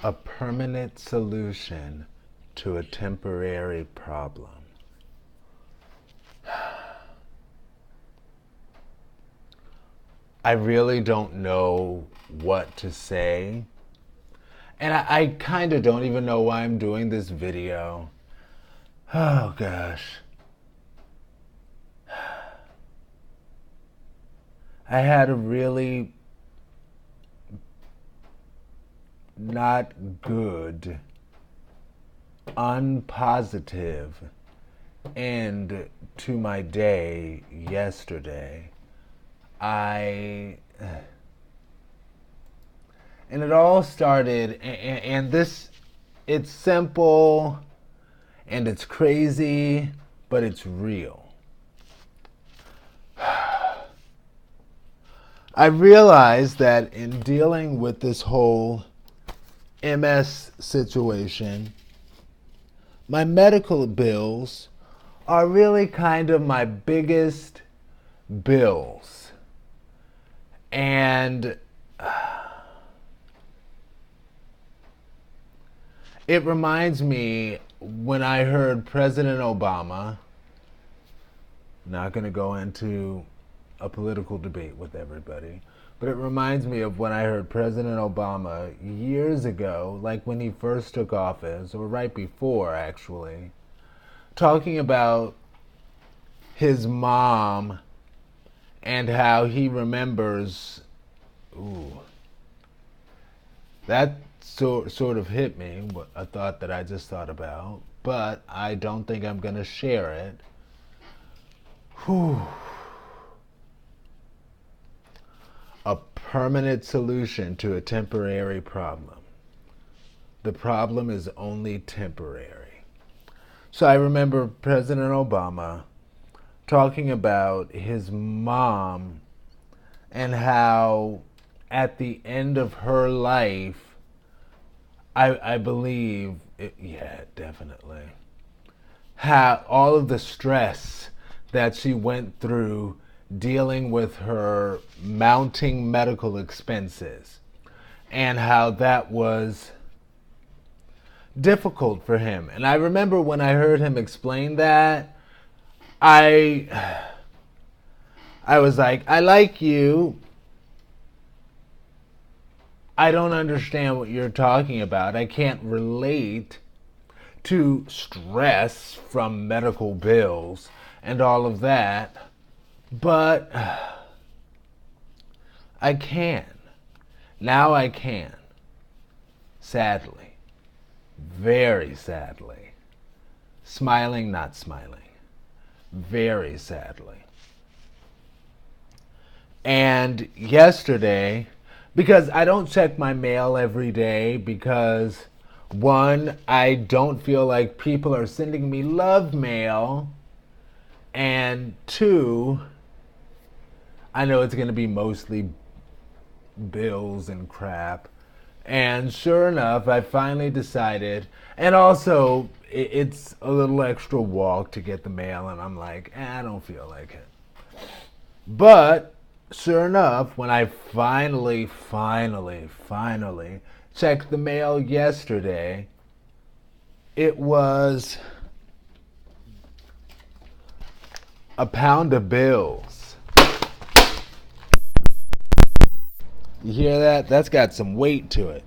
A permanent solution to a temporary problem. I really don't know what to say. And I kind of don't even know why I'm doing this video. Oh gosh. I had a really not good, unpositive end to my day yesterday. And it all started, and this, it's simple and it's crazy, but it's real. I realized that in dealing with this whole MS situation, my medical bills are really kind of my biggest bills. And it reminds me when I heard President Obama, not going to go into a political debate with everybody, but it reminds me of when I heard President Obama years ago, like when he first took office, or right before actually, talking about his mom and how he remembers, that sort of hit me, a thought that I just thought about, but I don't think I'm going to share it. A permanent solution to a temporary problem. The problem is only temporary. So I remember President Obama talking about his mom and how at the end of her life, I believe, definitely, how all of the stress that she went through dealing with her mounting medical expenses and how that was difficult for him. And I remember when I heard him explain that, I was like, I like you. I don't understand what you're talking about. I can't relate to stress from medical bills and all of that. But I can. Now I can. Sadly. Very sadly. Smiling, not smiling. Very sadly. And yesterday, because I don't check my mail every day, because one, I don't feel like people are sending me love mail, and two, I know it's going to be mostly bills and crap. And sure enough, I finally decided, and also it's a little extra walk to get the mail, and I'm like, I don't feel like it. But sure enough, when I finally checked the mail yesterday, it was a pound of bills. You hear that? That's got some weight to it.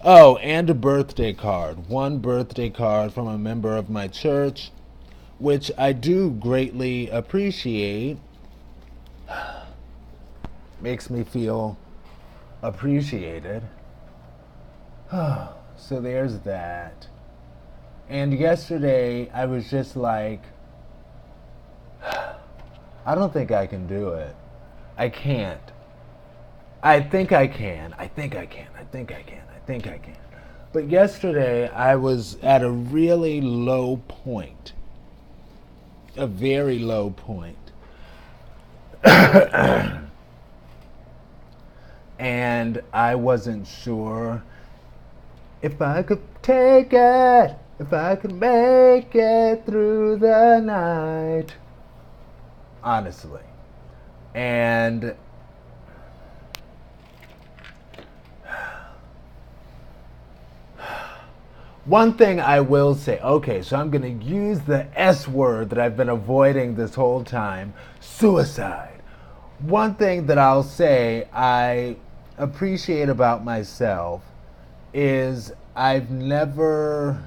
Oh, and a birthday card. One birthday card from a member of my church, which I do greatly appreciate. Makes me feel appreciated. So there's that. And yesterday, I was just like, I don't think I can do it. I can't. I think I can. I think I can. I think I can. I think I can. But yesterday, I was at a really low point. A very low point. And I wasn't sure if I could take it, if I could make it through the night. Honestly. And One thing I will say, okay, so I'm going to use the S word that I've been avoiding this whole time, suicide. One thing that I'll say I appreciate about myself is I've never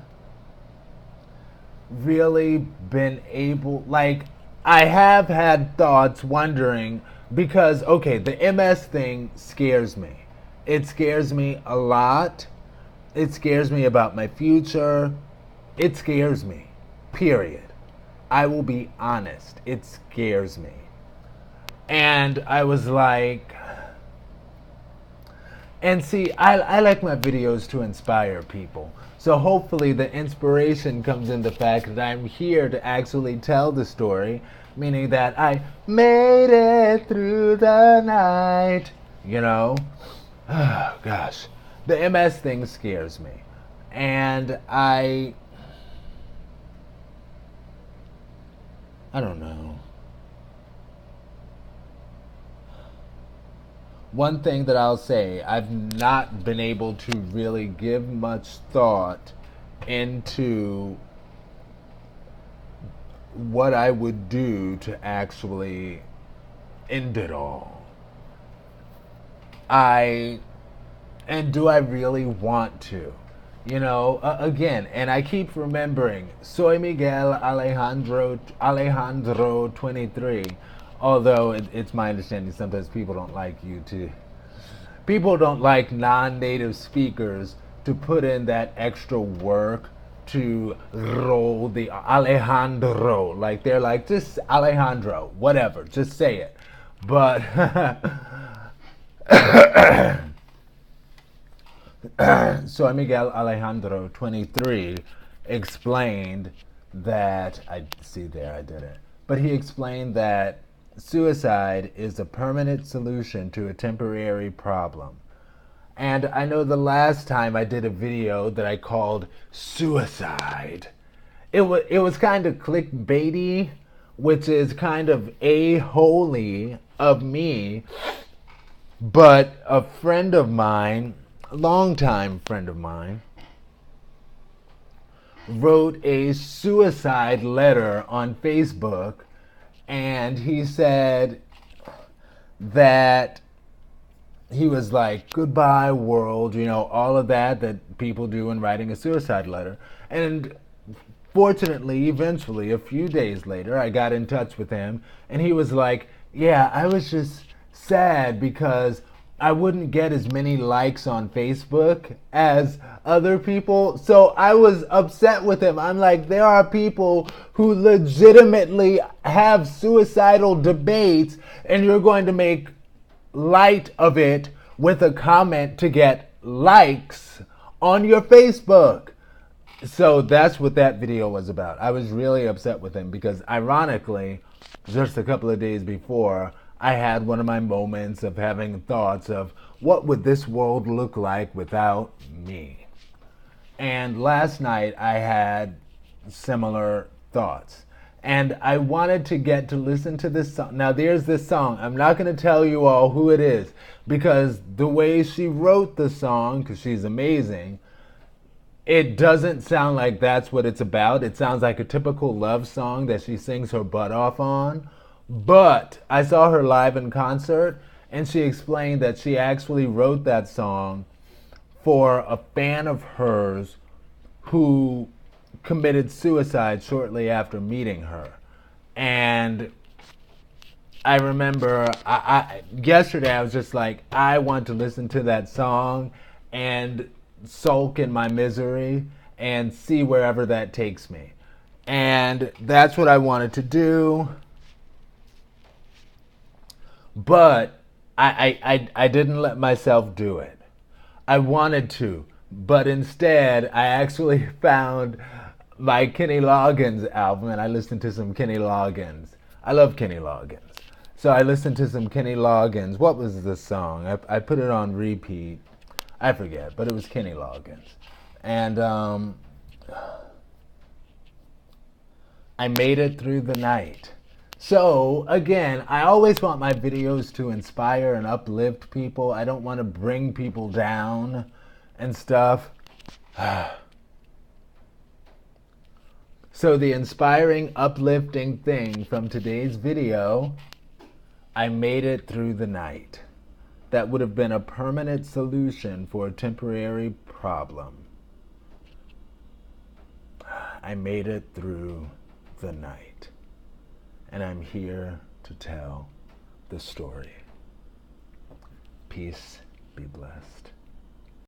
really been able, like, I have had thoughts wondering because, okay, the MS thing scares me. It scares me a lot. It scares me about my future. It scares me, period. I will be honest. It scares me. And I was like, and see, I like my videos to inspire people. So hopefully the inspiration comes in the fact that I'm here to actually tell the story, meaning that I made it through the night. You know? Oh, gosh. The MS thing scares me. And I don't know. One thing that I'll say, I've not been able to really give much thought into what I would do to actually end it all. And do I really want to? You know, again, and I keep remembering, Soy Miguel Alejandro 23. Although it's my understanding sometimes people don't like people don't like non-native speakers to put in that extra work to roll the Alejandro. Like they're like, just Alejandro, whatever, just say it. But so Miguel Alejandro 23 explained that I did it. But he explained that suicide is a permanent solution to a temporary problem. And I know the last time I did a video that I called Suicide, it was kind of clickbaity, which is kind of a-holy of me. But a friend of mine, a longtime friend of mine, wrote a suicide letter on Facebook, and he said that he was like, goodbye world, you know, all of that people do in writing a suicide letter. And fortunately, eventually, a few days later, I got in touch with him, and he was like, yeah, I was just sad because I wouldn't get as many likes on Facebook as other people. So I was upset with him. I'm like, there are people who legitimately have suicidal debates, and you're going to make light of it with a comment to get likes on your Facebook. So that's what that video was about. I was really upset with him because, ironically, just a couple of days before, I had one of my moments of having thoughts of what would this world look like without me. And last night I had similar thoughts. And I wanted to get to listen to this song. Now there's this song. I'm not going to tell you all who it is because the way she wrote the song, because she's amazing, it doesn't sound like that's what it's about. It sounds like a typical love song that she sings her butt off on. But I saw her live in concert, and she explained that she actually wrote that song for a fan of hers who committed suicide shortly after meeting her. And I remember yesterday I was just like, I want to listen to that song and sulk in my misery and see wherever that takes me. And that's what I wanted to do. But I didn't let myself do it. I wanted to, but instead I actually found my Kenny Loggins album, and I listened to some Kenny Loggins. I love Kenny Loggins. So I listened to some Kenny Loggins. What was the song? I put it on repeat. I forget, but it was Kenny Loggins. And I made it through the night. So, again, I always want my videos to inspire and uplift people. I don't want to bring people down and stuff. So the inspiring, uplifting thing from today's video, I made it through the night. That would have been a permanent solution for a temporary problem. I made it through the night. And I'm here to tell the story. Peace, be blessed.